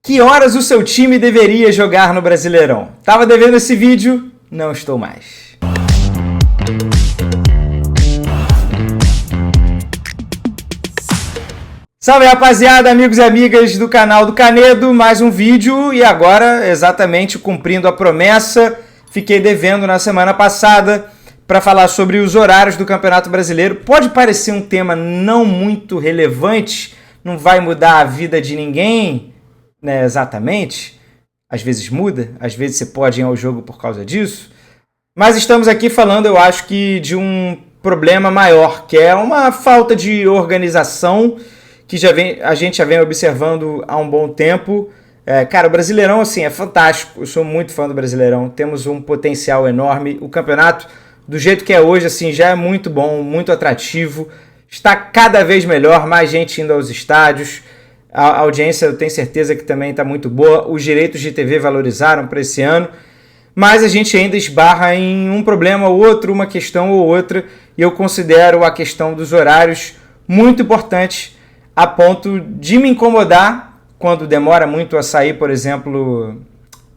Que horas o seu time deveria jogar no Brasileirão? Tava devendo esse vídeo? Não estou mais. Salve, rapaziada, amigos e amigas do canal do Canedo, mais um vídeo e agora, exatamente cumprindo a promessa, fiquei devendo na semana passada para falar sobre os horários do Campeonato Brasileiro. Pode parecer um tema não muito relevante, não vai mudar a vida de ninguém, né, exatamente, às vezes muda, às vezes você pode ir ao jogo por causa disso, mas estamos aqui falando, eu acho que de um problema maior, que é uma falta de organização que a gente já vem observando há um bom tempo. Cara, o Brasileirão assim, é fantástico, eu sou muito fã do Brasileirão, temos um potencial enorme, o campeonato do jeito que é hoje assim, já é muito bom, muito atrativo, está cada vez melhor, mais gente indo aos estádios. A audiência eu tenho certeza que também está muito boa. Os direitos de TV valorizaram para esse ano. Mas a gente ainda esbarra em um problema ou outro, uma questão ou outra. E eu considero a questão dos horários muito importante, a ponto de me incomodar quando demora muito a sair, por exemplo,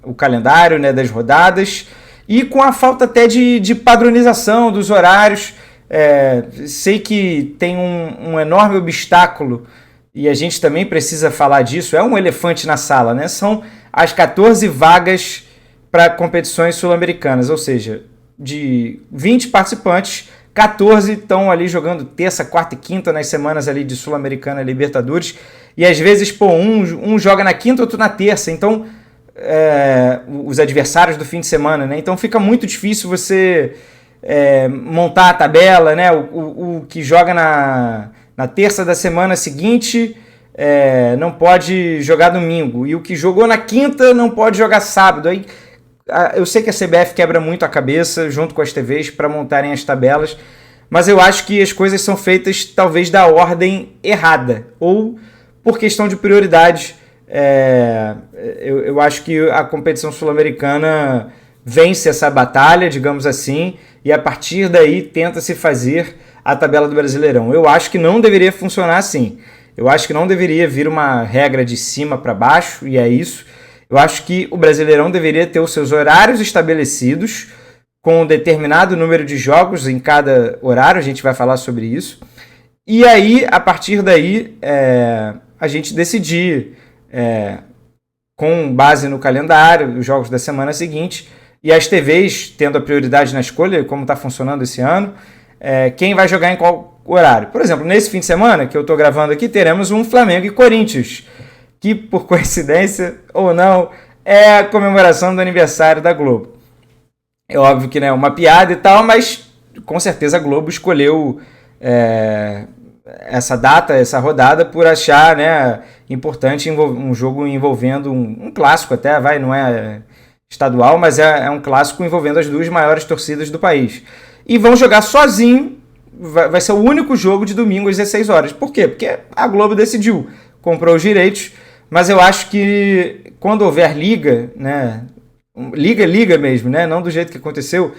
o calendário, né, das rodadas. E com a falta até de padronização dos horários. Sei que tem um enorme obstáculo, e a gente também precisa falar disso, é um elefante na sala, né? São as 14 vagas para competições sul-americanas, ou seja, de 20 participantes, 14 estão ali jogando terça, quarta e quinta nas semanas ali de Sul-Americana e Libertadores, e às vezes, um joga na quinta, outro na terça, então, os adversários do fim de semana, né? Então fica muito difícil você montar a tabela, né? O que joga na terça da semana seguinte não pode jogar domingo. E o que jogou na quinta não pode jogar sábado. Aí, eu sei que a CBF quebra muito a cabeça junto com as TVs para montarem as tabelas, mas eu acho que as coisas são feitas talvez da ordem errada ou por questão de prioridade. Eu acho que a competição sul-americana vence essa batalha, digamos assim, e a partir daí tenta-se fazer a tabela do Brasileirão. Eu acho que não deveria funcionar assim. Eu acho que não deveria vir uma regra de cima para baixo, e é isso. Eu acho que o Brasileirão deveria ter os seus horários estabelecidos, com um determinado número de jogos em cada horário, a gente vai falar sobre isso. E aí, a partir daí, a gente decidir, com base no calendário, os jogos da semana seguinte, e as TVs tendo a prioridade na escolha, como está funcionando esse ano, quem vai jogar em qual horário. Por exemplo, nesse fim de semana que eu estou gravando aqui, teremos um Flamengo e Corinthians, que por coincidência ou não, é a comemoração do aniversário da Globo. É óbvio que não é uma piada e tal, mas com certeza a Globo escolheu essa data, essa rodada, por achar, né, importante um jogo envolvendo um clássico até, não é estadual, mas é um clássico envolvendo as duas maiores torcidas do país. E vão jogar sozinho, vai ser o único jogo de domingo às 16 horas. Por quê? Porque a Globo decidiu, comprou os direitos, mas eu acho que quando houver liga, né, liga mesmo, né, não do jeito que aconteceu,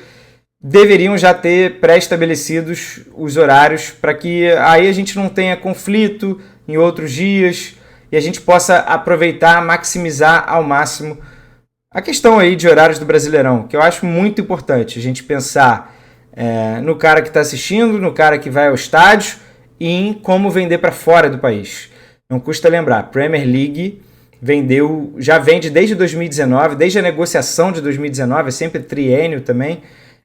deveriam já ter pré-estabelecidos os horários para que aí a gente não tenha conflito em outros dias e a gente possa aproveitar, maximizar ao máximo a questão aí de horários do Brasileirão, que eu acho muito importante a gente pensar no cara que está assistindo, no cara que vai ao estádio e em como vender para fora do país. Não custa lembrar, a Premier League já vende desde 2019, desde a negociação de 2019, é sempre triênio também,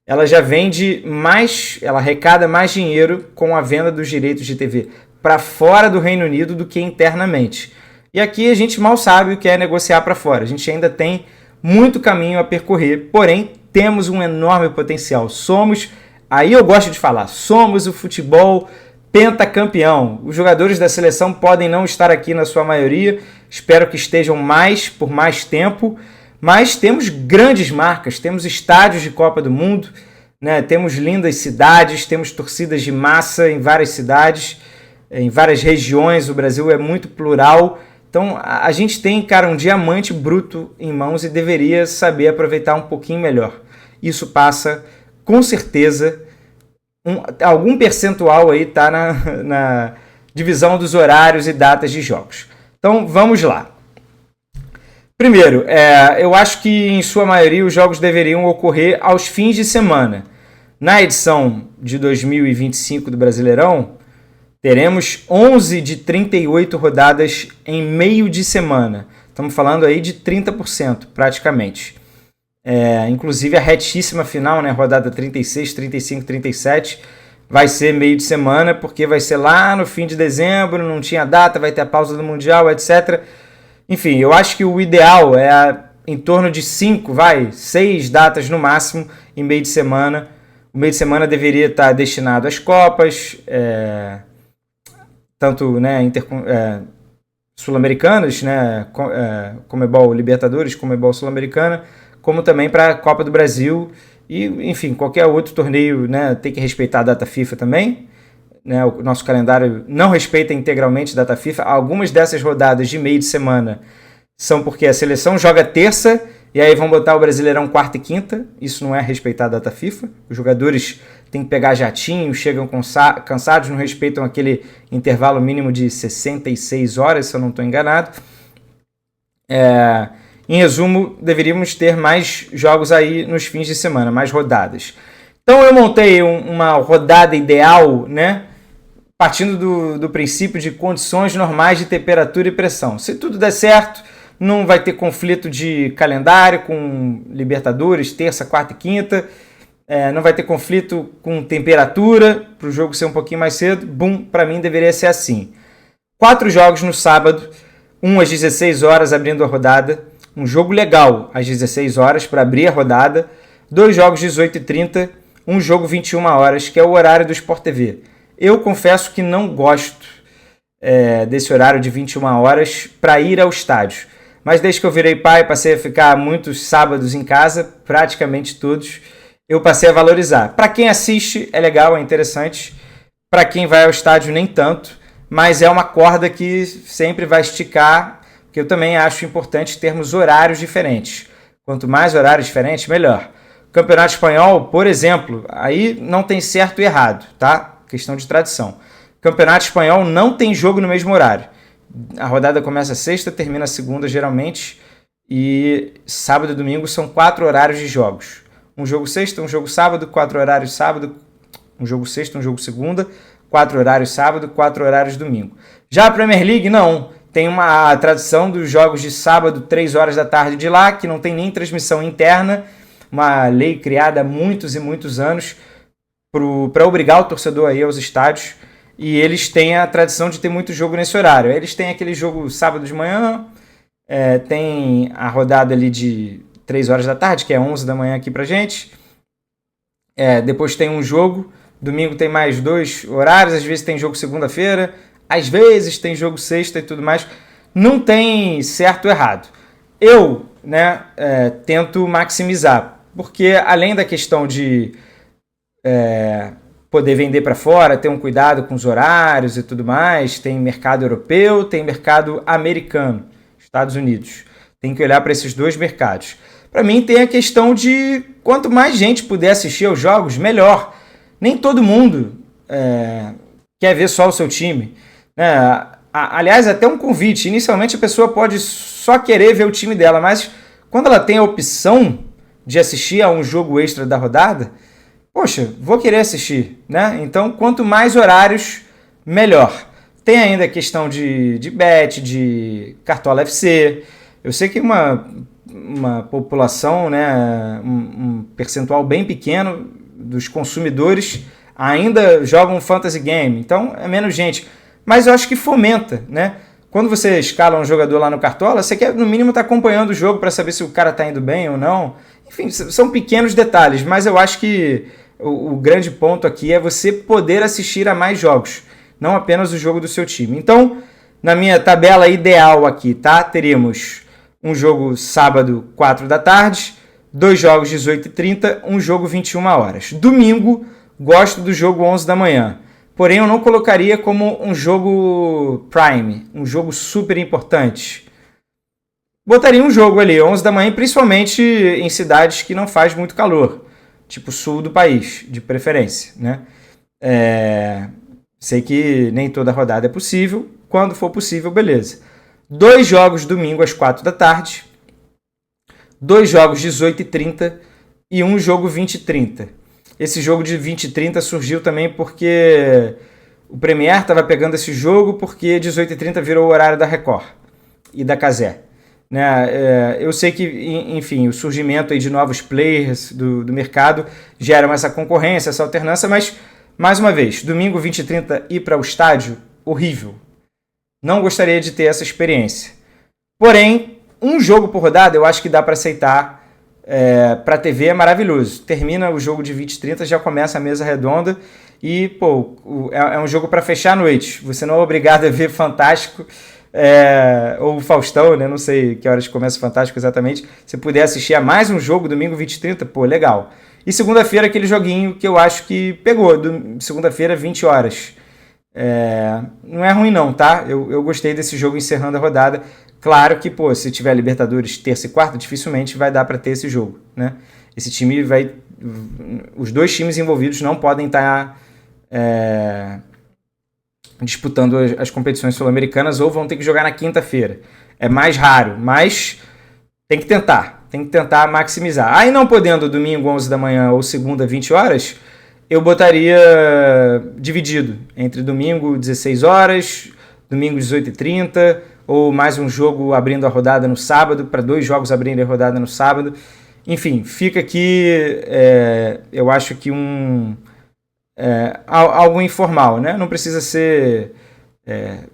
ela já vende mais, ela arrecada mais dinheiro com a venda dos direitos de TV para fora do Reino Unido do que internamente. E aqui a gente mal sabe o que é negociar para fora, a gente ainda tem muito caminho a percorrer, porém temos um enorme potencial. Aí eu gosto de falar, somos o futebol pentacampeão. Os jogadores da seleção podem não estar aqui na sua maioria, espero que estejam por mais tempo, mas temos grandes marcas, temos estádios de Copa do Mundo, né? Temos lindas cidades, temos torcidas de massa em várias cidades, em várias regiões, o Brasil é muito plural. Então a gente tem, cara, um diamante bruto em mãos e deveria saber aproveitar um pouquinho melhor. Isso passa, com certeza, algum percentual aí está na divisão dos horários e datas de jogos. Então vamos lá. Primeiro, eu acho que em sua maioria os jogos deveriam ocorrer aos fins de semana. Na edição de 2025 do Brasileirão, teremos 11 de 38 rodadas em meio de semana. Estamos falando aí de 30% praticamente. Inclusive a retíssima final, né, rodada 36, 35, 37, vai ser meio de semana, porque vai ser lá no fim de dezembro, não tinha data, vai ter a pausa do Mundial, etc. Enfim, eu acho que o ideal é em torno de 6 datas no máximo em meio de semana. O meio de semana deveria estar destinado às Copas, tanto, né, sul-americanas, né, Conmebol Libertadores, Conmebol Sul-Americana, como também para a Copa do Brasil e, enfim, qualquer outro torneio, né, tem que respeitar a data FIFA também. Né, o nosso calendário não respeita integralmente a data FIFA. Algumas dessas rodadas de meio de semana são porque a seleção joga terça e aí vão botar o Brasileirão quarta e quinta. Isso não é respeitar a data FIFA. Os jogadores têm que pegar jatinho, chegam cansados, não respeitam aquele intervalo mínimo de 66 horas, se eu não estou enganado. Em resumo, deveríamos ter mais jogos aí nos fins de semana, mais rodadas. Então eu montei uma rodada ideal, né, partindo do princípio de condições normais de temperatura e pressão. Se tudo der certo, não vai ter conflito de calendário com Libertadores, terça, quarta e quinta. Não vai ter conflito com temperatura, para o jogo ser um pouquinho mais cedo. Para mim deveria ser assim. 4 jogos no sábado, um às 16 horas abrindo a rodada. Um jogo legal às 16 horas para abrir a rodada. 2 jogos 18h30, um jogo 21 horas, que é o horário do Sport TV. Eu confesso que não gosto desse horário de 21 horas para ir ao estádio. Mas desde que eu virei pai, passei a ficar muitos sábados em casa, praticamente todos, eu passei a valorizar. Para quem assiste é legal, é interessante. Para quem vai ao estádio nem tanto, mas é uma corda que sempre vai esticar, porque eu também acho importante termos horários diferentes. Quanto mais horários diferentes, melhor. Campeonato Espanhol, por exemplo, aí não tem certo e errado, tá? Questão de tradição. Campeonato Espanhol não tem jogo no mesmo horário. A rodada começa sexta, termina segunda, geralmente, e sábado e domingo são 4 horários de jogos. Um jogo sexta, um jogo sábado, 4 horários sábado, um jogo sexta, um jogo segunda, 4 horários sábado, 4 horários domingo. Já a Premier League, não. Tem uma tradição dos jogos de sábado, 3 horas da tarde de lá, que não tem nem transmissão interna, uma lei criada há muitos e muitos anos para obrigar o torcedor a ir aos estádios, e eles têm a tradição de ter muito jogo nesse horário. Eles têm aquele jogo sábado de manhã, tem a rodada ali de 3 horas da tarde, que é 11 da manhã aqui pra gente, depois tem um jogo, domingo tem mais 2 horários, às vezes tem jogo segunda-feira, às vezes tem jogo sexta e tudo mais. Não tem certo ou errado. Eu, tento maximizar, porque além da questão de poder vender para fora, ter um cuidado com os horários e tudo mais, tem mercado europeu, tem mercado americano, Estados Unidos. Tem que olhar para esses dois mercados. Para mim tem a questão de quanto mais gente puder assistir aos jogos, melhor. Nem todo mundo quer ver só o seu time. Aliás, até um convite. Inicialmente a pessoa pode só querer ver o time dela, mas quando ela tem a opção de assistir a um jogo extra da rodada, poxa, vou querer assistir, né? Então, quanto mais horários, melhor. Tem ainda a questão de bet, de Cartola FC. Eu sei que uma população, né, um percentual bem pequeno dos consumidores ainda jogam fantasy game. Então, é menos gente. Mas eu acho que fomenta, né? Quando você escala um jogador lá no Cartola, você quer, no mínimo, estar acompanhando o jogo para saber se o cara está indo bem ou não. Enfim, são pequenos detalhes, mas eu acho que o grande ponto aqui é você poder assistir a mais jogos, não apenas o jogo do seu time. Então, na minha tabela ideal aqui, tá? Teríamos um jogo sábado, 4 da tarde, 2 jogos 18h30, um jogo 21 horas. Domingo, gosto do jogo 11 da manhã. Porém, eu não colocaria como um jogo prime, um jogo super importante. Botaria um jogo ali, 11 da manhã, principalmente em cidades que não faz muito calor, tipo sul do país, de preferência, né? Sei que nem toda rodada é possível, quando for possível, beleza. 2 jogos domingo às 4 da tarde, 2 jogos 18h30 e um jogo 20h30. Esse jogo de 20h30 surgiu também porque o Premier estava pegando esse jogo porque 18h30 virou o horário da Record e da Cazé. Né? Eu sei que, enfim, o surgimento aí de novos players do mercado geram essa concorrência, essa alternância, mas, mais uma vez, domingo 20h30 ir para o estádio, horrível. Não gostaria de ter essa experiência. Porém, um jogo por rodada eu acho que dá para aceitar. Para a TV é maravilhoso. Termina o jogo de 20h30, já começa a mesa redonda e é um jogo para fechar a noite. Você não é obrigado a ver Fantástico ou Faustão, né? Não sei que horas começa o Fantástico exatamente. Se puder assistir a mais um jogo domingo 20h30, legal. E segunda-feira aquele joguinho que eu acho que pegou, segunda-feira 20 horas. Não é ruim não, tá? Eu gostei desse jogo encerrando a rodada. Claro que, se tiver Libertadores terça e quarta, dificilmente vai dar para ter esse jogo, né? Esse time os dois times envolvidos não podem estar disputando as competições sul-americanas ou vão ter que jogar na quinta-feira. É mais raro, mas tem que tentar maximizar. Aí não podendo domingo 11 da manhã ou segunda 20 horas, eu botaria dividido entre domingo 16 horas, domingo 18h30, ou mais um jogo abrindo a rodada no sábado, para 2 jogos abrindo a rodada no sábado. Enfim, fica aqui, eu acho que algo informal, né? Não precisa ser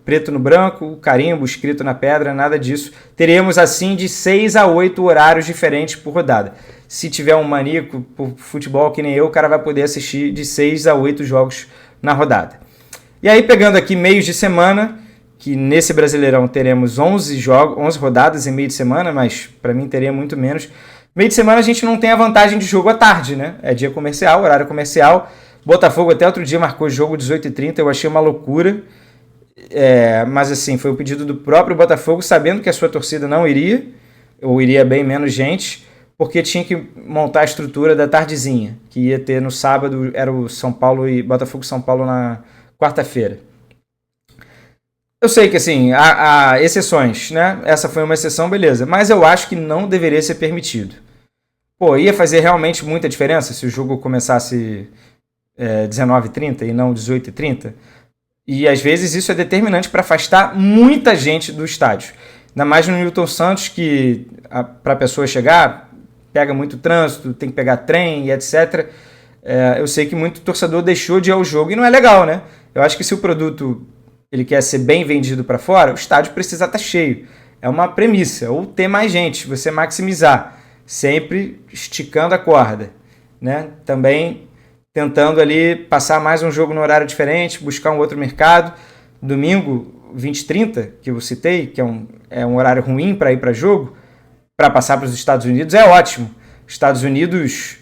preto no branco, carimbo, escrito na pedra, nada disso. Teremos assim de 6 a 8 horários diferentes por rodada. Se tiver um maníaco por futebol que nem eu, o cara vai poder assistir de 6 a 8 jogos na rodada. E aí, pegando aqui meios de semana, que nesse Brasileirão teremos 11 rodadas em meio de semana, mas para mim teria muito menos. Meio de semana a gente não tem a vantagem de jogo à tarde, né? É dia comercial, horário comercial. Botafogo até outro dia marcou jogo 18h30, eu achei uma loucura. Mas assim, foi o pedido do próprio Botafogo, sabendo que a sua torcida não iria, ou iria bem menos gente, porque tinha que montar a estrutura da tardezinha, que ia ter no sábado, era o São Paulo e Botafogo São Paulo na quarta-feira. Eu sei que assim, há exceções, né? Essa foi uma exceção, beleza. Mas eu acho que não deveria ser permitido. Ia fazer realmente muita diferença se o jogo começasse 19h30 e não 18h30? E às vezes isso é determinante para afastar muita gente do estádio. Ainda mais no Newton Santos, que para a pessoa chegar, pega muito trânsito, tem que pegar trem e etc. Eu sei que muito torcedor deixou de ir ao jogo e não é legal, né? Eu acho que se o produto ele quer ser bem vendido para fora, o estádio precisa estar cheio. É uma premissa. Ou ter mais gente, você maximizar. Sempre esticando a corda. Né? Também tentando ali passar mais um jogo no horário diferente, buscar um outro mercado. Domingo, 20h30, que eu citei, que é um horário ruim para ir para jogo, para passar para os Estados Unidos, é ótimo. Estados Unidos,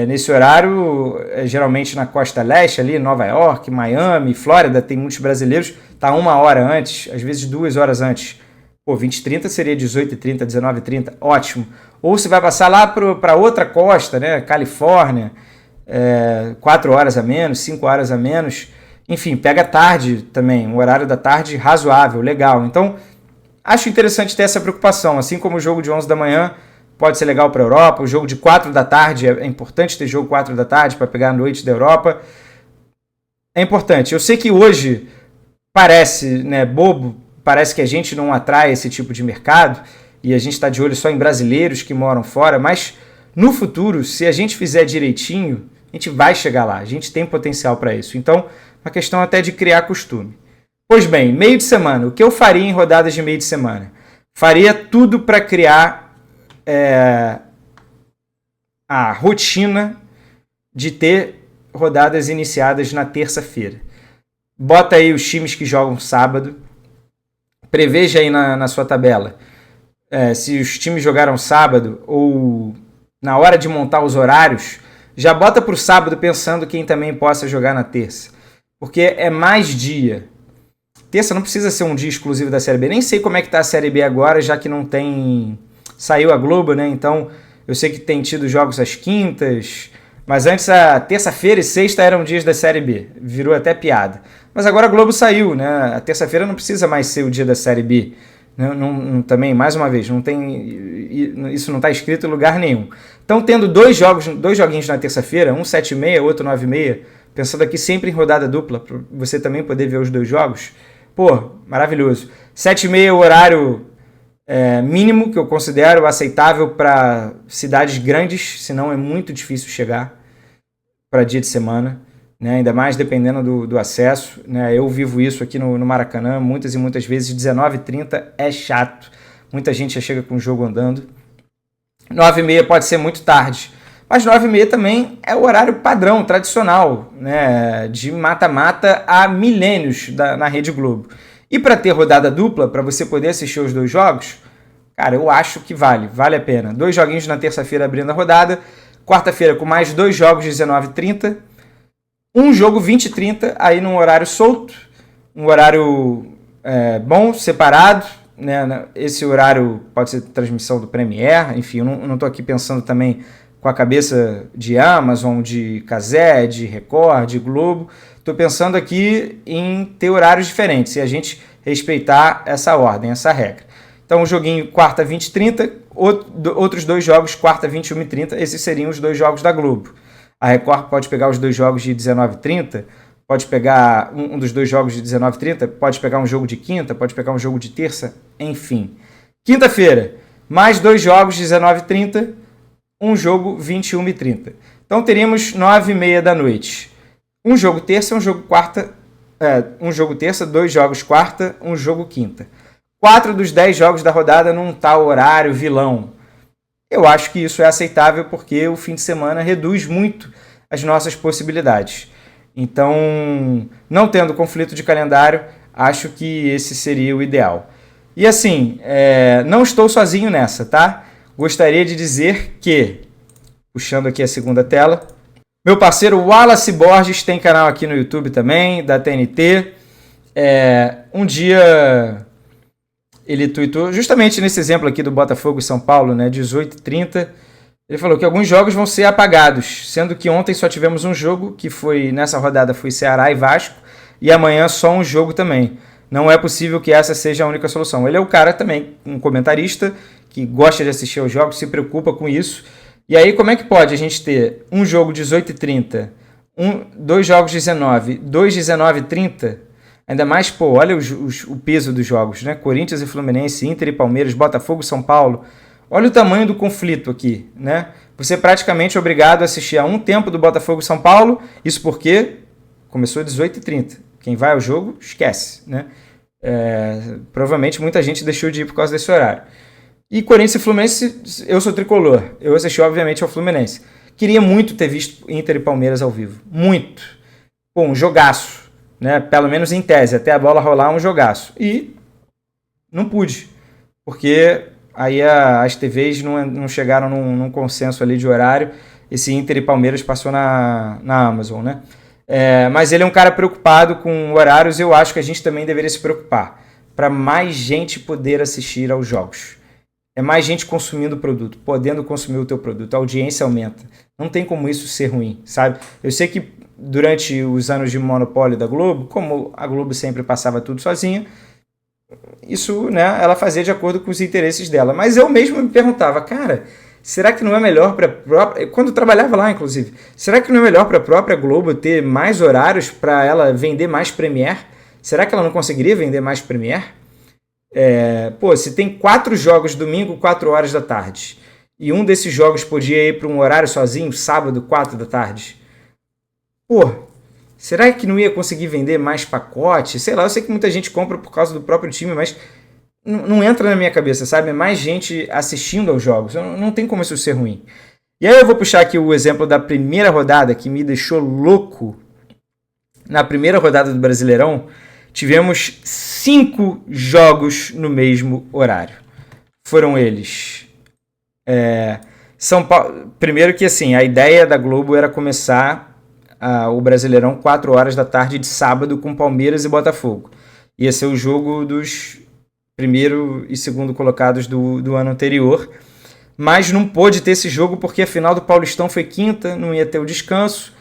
nesse horário, geralmente na costa leste, ali, Nova York, Miami, Flórida, tem muitos brasileiros, tá 1 hora antes, às vezes 2 horas antes. 20h30 seria 18h30, 19h30, ótimo. Ou você vai passar lá para outra costa, né, Califórnia, 4 horas a menos, 5 horas a menos, enfim, pega tarde também, um horário da tarde razoável, legal. Então, acho interessante ter essa preocupação, assim como o jogo de 11 da manhã, pode ser legal para a Europa, o jogo de 4 da tarde, é importante ter jogo 4 da tarde para pegar a noite da Europa. É importante. Eu sei que hoje parece, né, bobo, parece que a gente não atrai esse tipo de mercado e a gente está de olho só em brasileiros que moram fora, mas no futuro, se a gente fizer direitinho, a gente vai chegar lá, a gente tem potencial para isso. Então, uma questão até de criar costume. Pois bem, meio de semana, o que eu faria em rodadas de meio de semana? Faria tudo para criar a rotina de ter rodadas iniciadas na terça-feira. Bota aí os times que jogam sábado, preveja aí na sua tabela se os times jogaram sábado ou na hora de montar os horários, já bota para o sábado pensando quem também possa jogar na terça, porque é mais dia. Terça não precisa ser um dia exclusivo da Série B, nem sei como é que está a Série B agora, já que não tem... Saiu a Globo, né? Então eu sei que tem tido jogos às quintas, mas antes a terça-feira e sexta eram dias da Série B, virou até piada. Mas agora a Globo saiu, né? A terça-feira não precisa mais ser o dia da Série B. Também, mais uma vez, não tem isso não está escrito em lugar nenhum. Então, tendo dois joguinhos na terça-feira, um 7h30, outro 9h30, pensando aqui sempre em rodada dupla, para você também poder ver os dois jogos, pô, maravilhoso. 7h30 é o horário mínimo que eu considero aceitável para cidades grandes, senão é muito difícil chegar para dia de semana, né? Ainda mais dependendo do acesso, né? Eu vivo isso aqui no Maracanã muitas e muitas vezes. 19h30 é chato, muita gente já chega com o jogo andando. 9h30 pode ser muito tarde, mas 9h30 também é o horário padrão, tradicional, né? De mata-mata há milênios na Rede Globo. E para ter rodada dupla, para você poder assistir os dois jogos, cara, eu acho que vale a pena. 2 joguinhos na terça-feira abrindo a rodada, quarta-feira com mais 2 jogos 19h30, um jogo 20h30, aí num horário solto, um horário bom, separado, né? Esse horário pode ser transmissão do Premiere, enfim, eu não estou aqui pensando também com a cabeça de Amazon, de Cazé, de Record, de Globo. Estou pensando aqui em ter horários diferentes e a gente respeitar essa ordem, essa regra. Então, um joguinho quarta 20h30, outros 2 jogos quarta 21h30, esses seriam os 2 jogos da Globo. A Record pode pegar os 2 jogos de 19h30, pode pegar um dos 2 jogos de 19h30, pode pegar um jogo de quinta, pode pegar um jogo de terça, enfim. Quinta-feira, mais 2 jogos de 19h30, um jogo 21h30. Então teríamos 9h30 da noite. Um jogo terça, um jogo quarta, um jogo terça, 2 jogos quarta, um jogo quinta. 4 dos 10 jogos da rodada num tal horário vilão. Eu acho que isso é aceitável porque o fim de semana reduz muito as nossas possibilidades. Então, não tendo conflito de calendário, acho que esse seria o ideal. E assim, não estou sozinho nessa, tá? Gostaria de dizer que, puxando aqui a segunda tela, meu parceiro Wallace Borges tem canal aqui no YouTube também, da TNT. Um dia ele tweetou, justamente nesse exemplo aqui do Botafogo e São Paulo, né, 18h30, ele falou que alguns jogos vão ser apagados, sendo que ontem só tivemos um jogo, que foi, nessa rodada foi Ceará e Vasco, e amanhã só um jogo também. Não é possível que essa seja a única solução. Ele é o cara também, um comentarista, que gosta de assistir aos jogos, se preocupa com isso. E aí, como é que pode a gente ter um jogo 18h30, 2 jogos 19, 2 19h30? Ainda mais, pô, olha o peso dos jogos, né? Corinthians e Fluminense, Inter e Palmeiras, Botafogo e São Paulo. Olha o tamanho do conflito aqui, né? Você é praticamente obrigado a assistir a um tempo do Botafogo e São Paulo, isso porque começou às 18h30. Quem vai ao jogo, esquece, né? Provavelmente muita gente deixou de ir por causa desse horário. E Corinthians e Fluminense, eu sou tricolor. Eu assisti, obviamente, ao Fluminense. Queria muito ter visto Inter e Palmeiras ao vivo. Muito. Pô, um jogaço, né? Pelo menos em tese, até a bola rolar, um jogaço. E não pude, porque aí as TVs não chegaram num consenso ali de horário. Esse Inter e Palmeiras passou na Amazon, né? Mas ele é um cara preocupado com horários. Eu acho que a gente também deveria se preocupar para mais gente poder assistir aos jogos. É mais gente consumindo o produto, podendo consumir o teu produto. A audiência aumenta. Não tem como isso ser ruim, sabe? Eu sei que durante os anos de monopólio da Globo, como a Globo sempre passava tudo sozinha, isso, né, ela fazia de acordo com os interesses dela. Mas eu mesmo me perguntava, cara, será que não é melhor para a própria... Quando eu trabalhava lá, inclusive, será que não é melhor para a própria Globo ter mais horários para ela vender mais Premiere? Será que ela não conseguiria vender mais Premiere? Se tem 4 jogos domingo, 4 horas da tarde, e um desses jogos podia ir para um horário sozinho, sábado, 4 da tarde, será que não ia conseguir vender mais pacote? Sei lá, eu sei que muita gente compra por causa do próprio time, mas não entra na minha cabeça, sabe? Mais gente assistindo aos jogos, não tem como isso ser ruim. E aí eu vou puxar aqui o exemplo da primeira rodada, que me deixou louco. Na primeira rodada do Brasileirão, tivemos 5 jogos no mesmo horário. Foram eles. São Paulo. Primeiro que assim, a ideia da Globo era começar o Brasileirão 4 horas da tarde de sábado com Palmeiras e Botafogo. Ia ser o jogo dos primeiro e segundo colocados do ano anterior. Mas não pôde ter esse jogo porque a final do Paulistão foi quinta, não ia ter o descanso.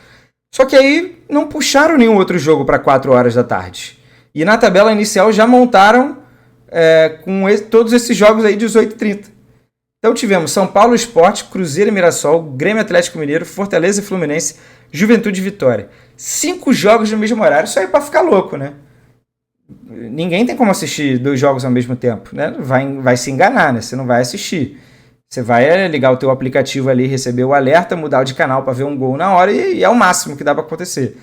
Só que aí não puxaram nenhum outro jogo para 4 horas da tarde. E na tabela inicial já montaram com todos esses jogos aí de 18h30. Então tivemos São Paulo Sport, Cruzeiro e Mirassol, Grêmio Atlético Mineiro, Fortaleza e Fluminense, Juventude e Vitória. 5 jogos no mesmo horário, isso aí é pra ficar louco, né? Ninguém tem como assistir 2 jogos ao mesmo tempo, né? Vai se enganar, né? Você não vai assistir. Você vai ligar o teu aplicativo ali, receber o alerta, mudar de canal para ver um gol na hora e é o máximo que dá para acontecer.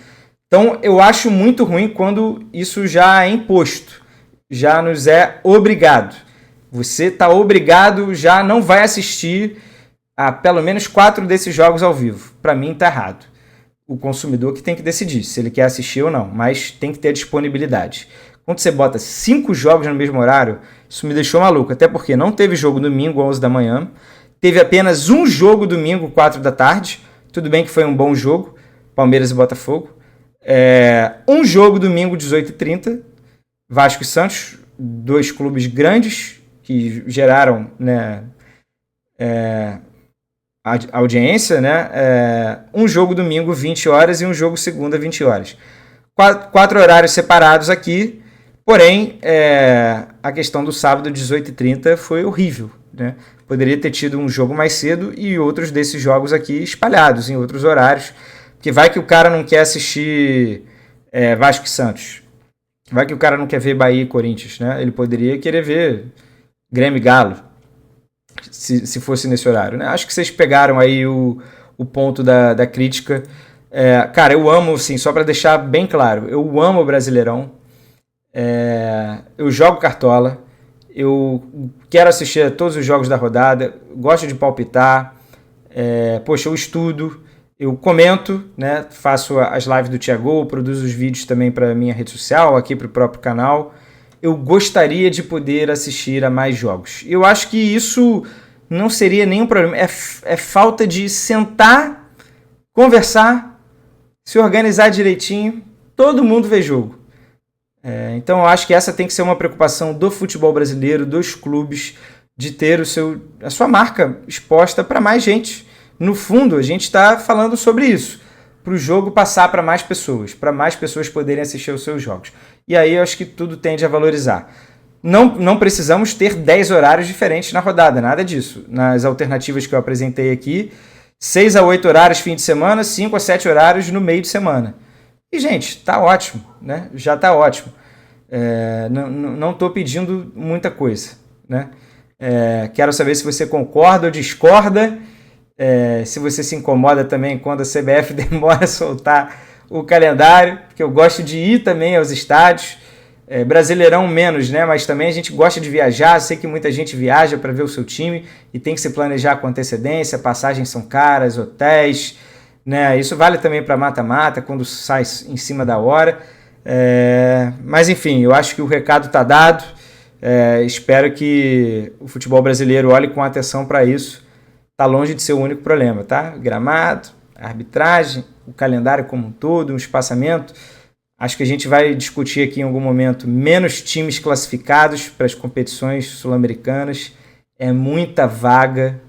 Então eu acho muito ruim quando isso já é imposto, já nos é obrigado. Você está obrigado, já não vai assistir a pelo menos 4 desses jogos ao vivo. Para mim está errado. O consumidor que tem que decidir se ele quer assistir ou não, mas tem que ter disponibilidade. Quando você bota 5 jogos no mesmo horário, isso me deixou maluco. Até porque não teve jogo domingo, 11 da manhã. Teve apenas um jogo domingo, 4 da tarde. Tudo bem que foi um bom jogo, Palmeiras e Botafogo. Um jogo domingo, 18h30. Vasco e Santos, 2 clubes grandes que geraram, né, audiência. Né? Um jogo domingo, 20 horas, e um jogo segunda, 20 horas. 4 horários separados aqui. Porém, a questão do sábado, 18h30, foi horrível. Né? Poderia ter tido um jogo mais cedo e outros desses jogos aqui espalhados em outros horários. Porque vai que o cara não quer assistir Vasco e Santos. Vai que o cara não quer ver Bahia e Corinthians. Né? Ele poderia querer ver Grêmio e Galo, se fosse nesse horário. Né? Acho que vocês pegaram aí o ponto da crítica. Cara, eu amo, assim, só para deixar bem claro, eu amo o Brasileirão. Eu jogo cartola, eu quero assistir a todos os jogos da rodada, gosto de palpitar, eu estudo, eu comento, né, faço as lives do Thiago, produzo os vídeos também para minha rede social, aqui para o próprio canal. Eu gostaria de poder assistir a mais jogos. Eu acho que isso não seria nenhum problema, é falta de sentar, conversar, se organizar direitinho, todo mundo vê jogo. Então eu acho que essa tem que ser uma preocupação do futebol brasileiro, dos clubes, de ter a sua marca exposta para mais gente. No fundo, a gente está falando sobre isso, para o jogo passar para mais pessoas poderem assistir aos seus jogos. E aí eu acho que tudo tende a valorizar. Não precisamos ter 10 horários diferentes na rodada, nada disso. Nas alternativas que eu apresentei aqui, 6 a 8 horários fim de semana, 5 a 7 horários no meio de semana. E, gente, tá ótimo, né? Já tá ótimo. Não estou pedindo muita coisa, né? Quero saber se você concorda ou discorda, se você se incomoda também quando a CBF demora a soltar o calendário, porque eu gosto de ir também aos estádios, Brasileirão menos, né? Mas também a gente gosta de viajar, sei que muita gente viaja para ver o seu time e tem que se planejar com antecedência, passagens são caras, hotéis, né? Isso vale também para mata-mata, quando sai em cima da hora. Mas enfim, eu acho que o recado está dado. Espero que o futebol brasileiro olhe com atenção para isso. Está longe de ser o único problema, tá? Gramado, arbitragem, o calendário como um todo, um espaçamento. Acho que a gente vai discutir aqui em algum momento menos times classificados para as competições sul-americanas. É muita vaga,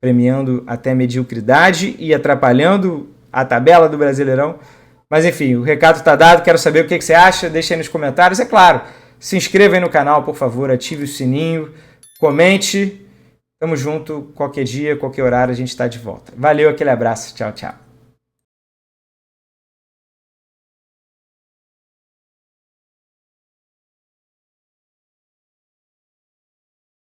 premiando até mediocridade e atrapalhando a tabela do Brasileirão. Mas enfim, o recado está dado, quero saber o que você acha, deixa aí nos comentários. É claro, se inscreva aí no canal, por favor, ative o sininho, comente. Tamo junto, qualquer dia, qualquer horário a gente está de volta. Valeu, aquele abraço, tchau, tchau.